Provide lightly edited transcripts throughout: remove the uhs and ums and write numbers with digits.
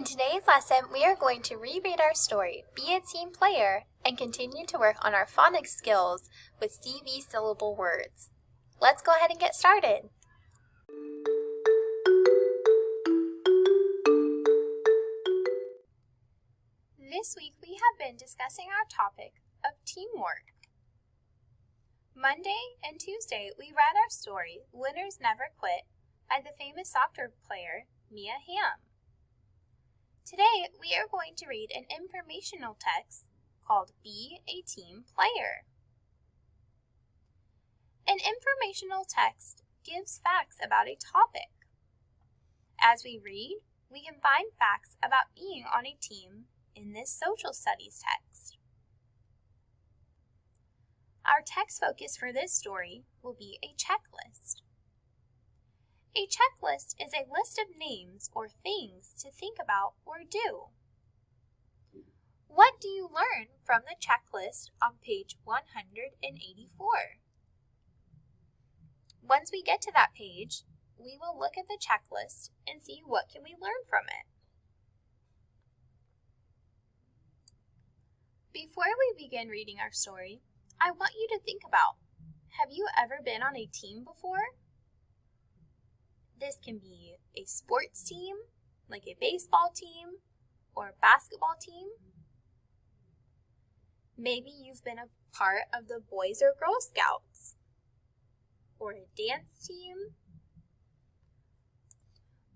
In today's lesson, we are going to reread our story, Be a Team Player, and continue to work on our phonics skills with CV syllable words. Let's go ahead and get started. This week, we have been discussing our topic of teamwork. Monday and Tuesday, we read our story, Winners Never Quit, by the famous soccer player, Mia Hamm. Today, we are going to read an informational text called Be a Team Player. An informational text gives facts about a topic. As we read, we can find facts about being on a team in this social studies text. Our text focus for this story will be a checklist. A checklist is a list of names or things to think about or do. What do you learn from the checklist on page 184? Once we get to that page, we will look at the checklist and see what can we learn from it. Before we begin reading our story, I want you to think about, have you ever been on a team before? This can be a sports team, like a baseball team or a basketball team. Maybe you've been a part of the Boys or Girl Scouts or a dance team.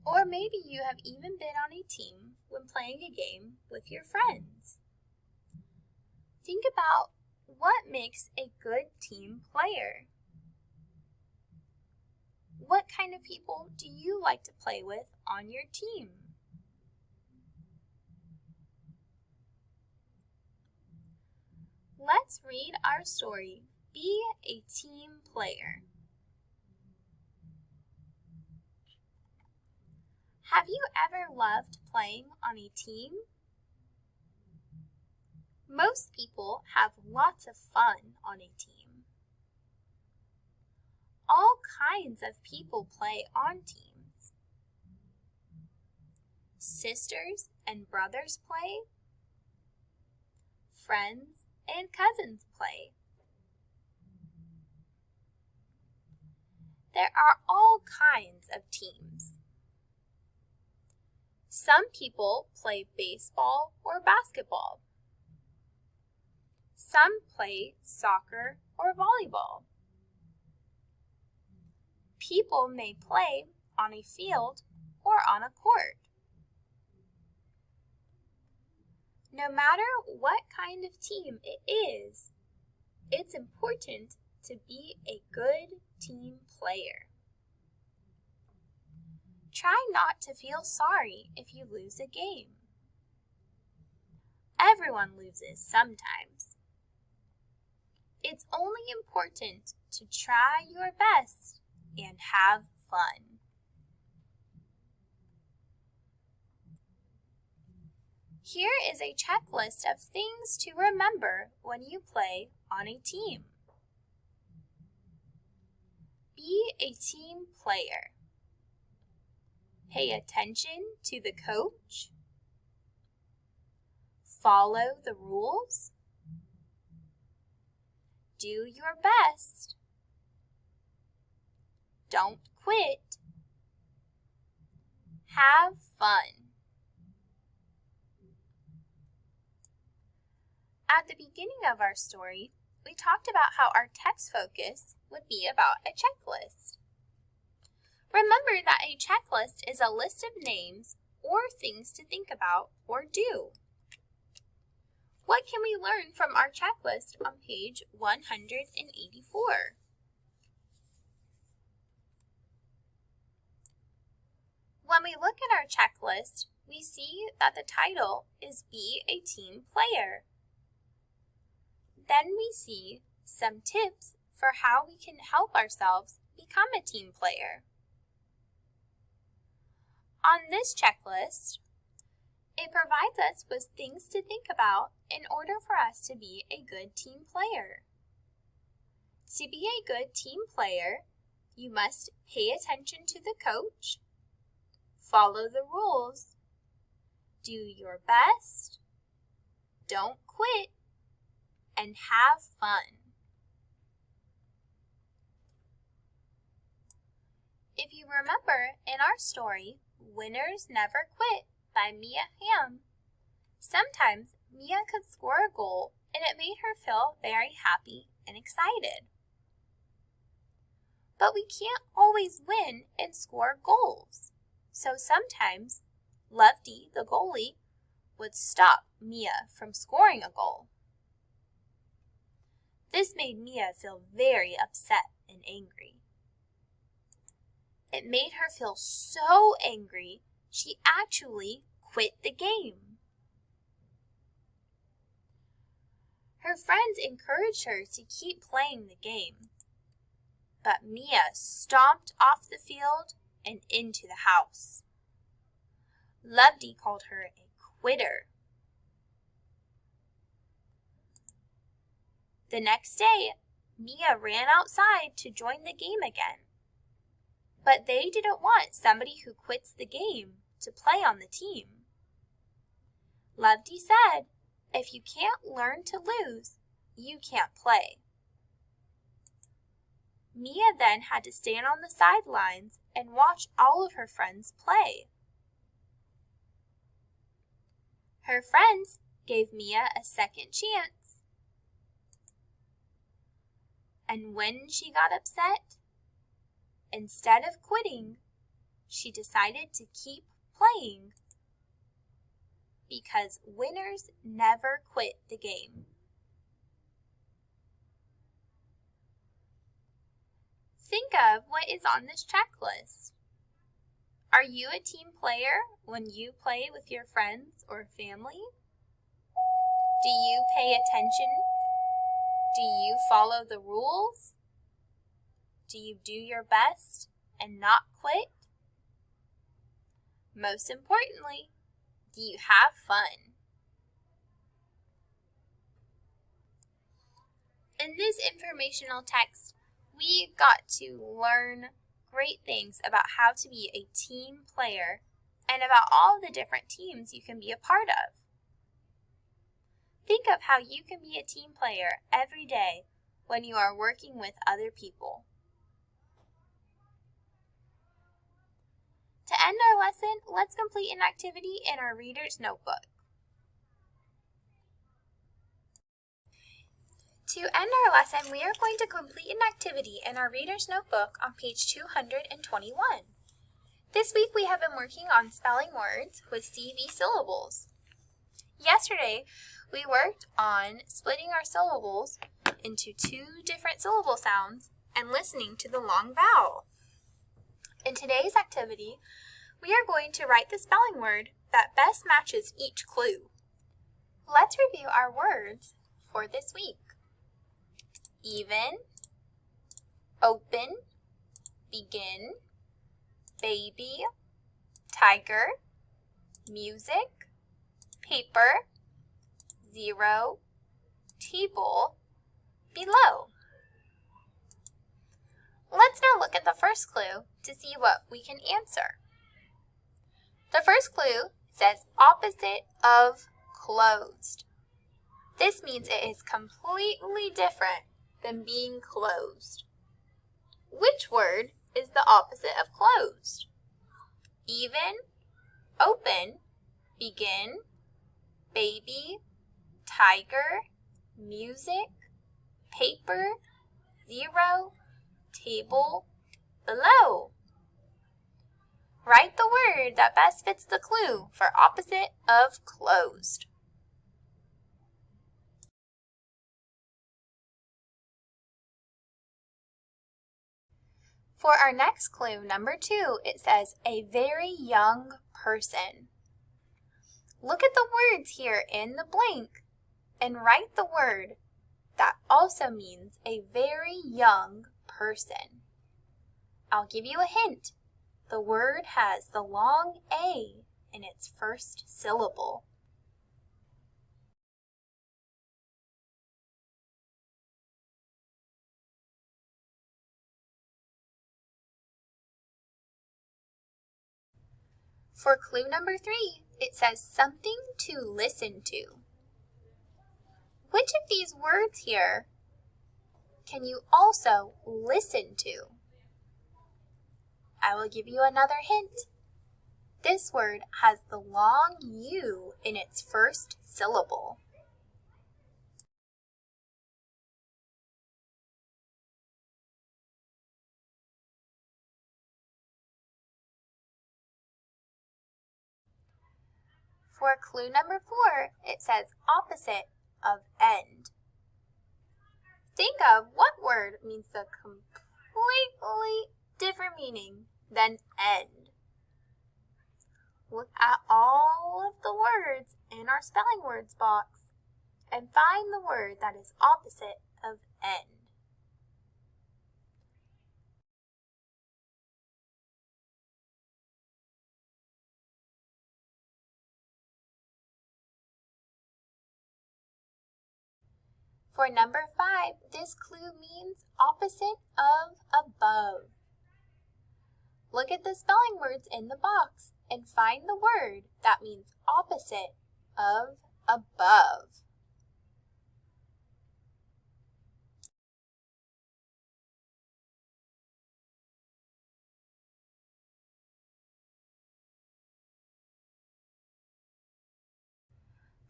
Or maybe you have even been on a team when playing a game with your friends. Think about what makes a good team player. What kind of people do you like to play with on your team? Let's read our story, Be a Team Player. Have you ever loved playing on a team? Most people have lots of fun on a team. All kinds of people play on teams. Sisters and brothers play. Friends and cousins play. There are all kinds of teams. Some people play baseball or basketball. Some play soccer or volleyball. People may play on a field or on a court. No matter what kind of team it is, it's important to be a good team player. Try not to feel sorry if you lose a game. Everyone loses sometimes. It's only important to try your best and have fun. Here is a checklist of things to remember when you play on a team. Be a team player. Pay attention to the coach. Follow the rules. Do your best. Don't quit. Have fun. At the beginning of our story, we talked about how our text focus would be about a checklist. Remember that a checklist is a list of names or things to think about or do. What can we learn from our checklist on page 184? When we look at our checklist, we see that the title is Be a Team Player. Then we see some tips for how we can help ourselves become a team player. On this checklist, it provides us with things to think about in order for us to be a good team player. To be a good team player, you must pay attention to the coach, follow the rules, do your best, don't quit, and have fun. If you remember in our story, Winners Never Quit by Mia Hamm, sometimes Mia could score a goal and it made her feel very happy and excited. But we can't always win and score goals. So sometimes Loveday, the goalie, would stop Mia from scoring a goal. This made Mia feel very upset and angry. It made her feel so angry, she actually quit the game. Her friends encouraged her to keep playing the game, but Mia stomped off the field and into the house. Loveday called her a quitter. The next day, Mia ran outside to join the game again. But they didn't want somebody who quits the game to play on the team. Loveday said, "If you can't learn to lose, you can't play." Mia then had to stand on the sidelines and watch all of her friends play. Her friends gave Mia a second chance. And when she got upset, instead of quitting, she decided to keep playing because winners never quit the game. Think of what is on this checklist. Are you a team player when you play with your friends or family? Do you pay attention? Do you follow the rules? Do you do your best and not quit? Most importantly, do you have fun? In this informational text, we got to learn great things about how to be a team player and about all the different teams you can be a part of. Think of how you can be a team player every day when you are working with other people. To end our lesson, let's complete an activity in our reader's notebook. To end our lesson, we are going to complete an activity in our reader's notebook on page 221. This week we have been working on spelling words with CV syllables. Yesterday, we worked on splitting our syllables into two different syllable sounds and listening to the long vowel. In today's activity, we are going to write the spelling word that best matches each clue. Let's review our words for this week. Even, open, begin, baby, tiger, music, paper, zero, table, below. Let's now look at the first clue to see what we can answer. The first clue says opposite of closed. This means it is completely different than being closed. Which word is the opposite of closed? Even, open, begin, baby, tiger, music, paper, zero, table, below. Write the word that best fits the clue for opposite of closed. For our next clue, number 2, it says a very young person. Look at the words here in the blank and write the word that also means a very young person. I'll give you a hint. The word has the long A in its first syllable. For clue number 3, it says something to listen to. Which of these words here can you also listen to? I will give you another hint. This word has the long U in its first syllable. For clue number 4, it says opposite of end. Think of what word means a completely different meaning than end. Look at all of the words in our spelling words box and find the word that is opposite of end. For number 5, this clue means opposite of above. Look at the spelling words in the box and find the word that means opposite of above.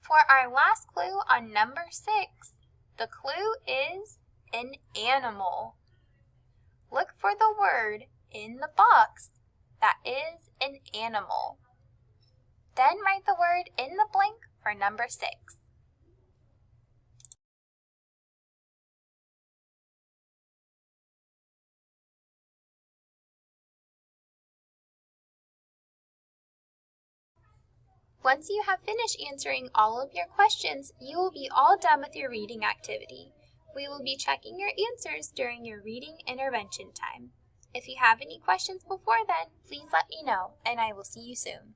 For our last clue on number 6, the clue is an animal. Look for the word in the box that is an animal. Then write the word in the blank for number 6. Once you have finished answering all of your questions, you will be all done with your reading activity. We will be checking your answers during your reading intervention time. If you have any questions before then, please let me know, and I will see you soon.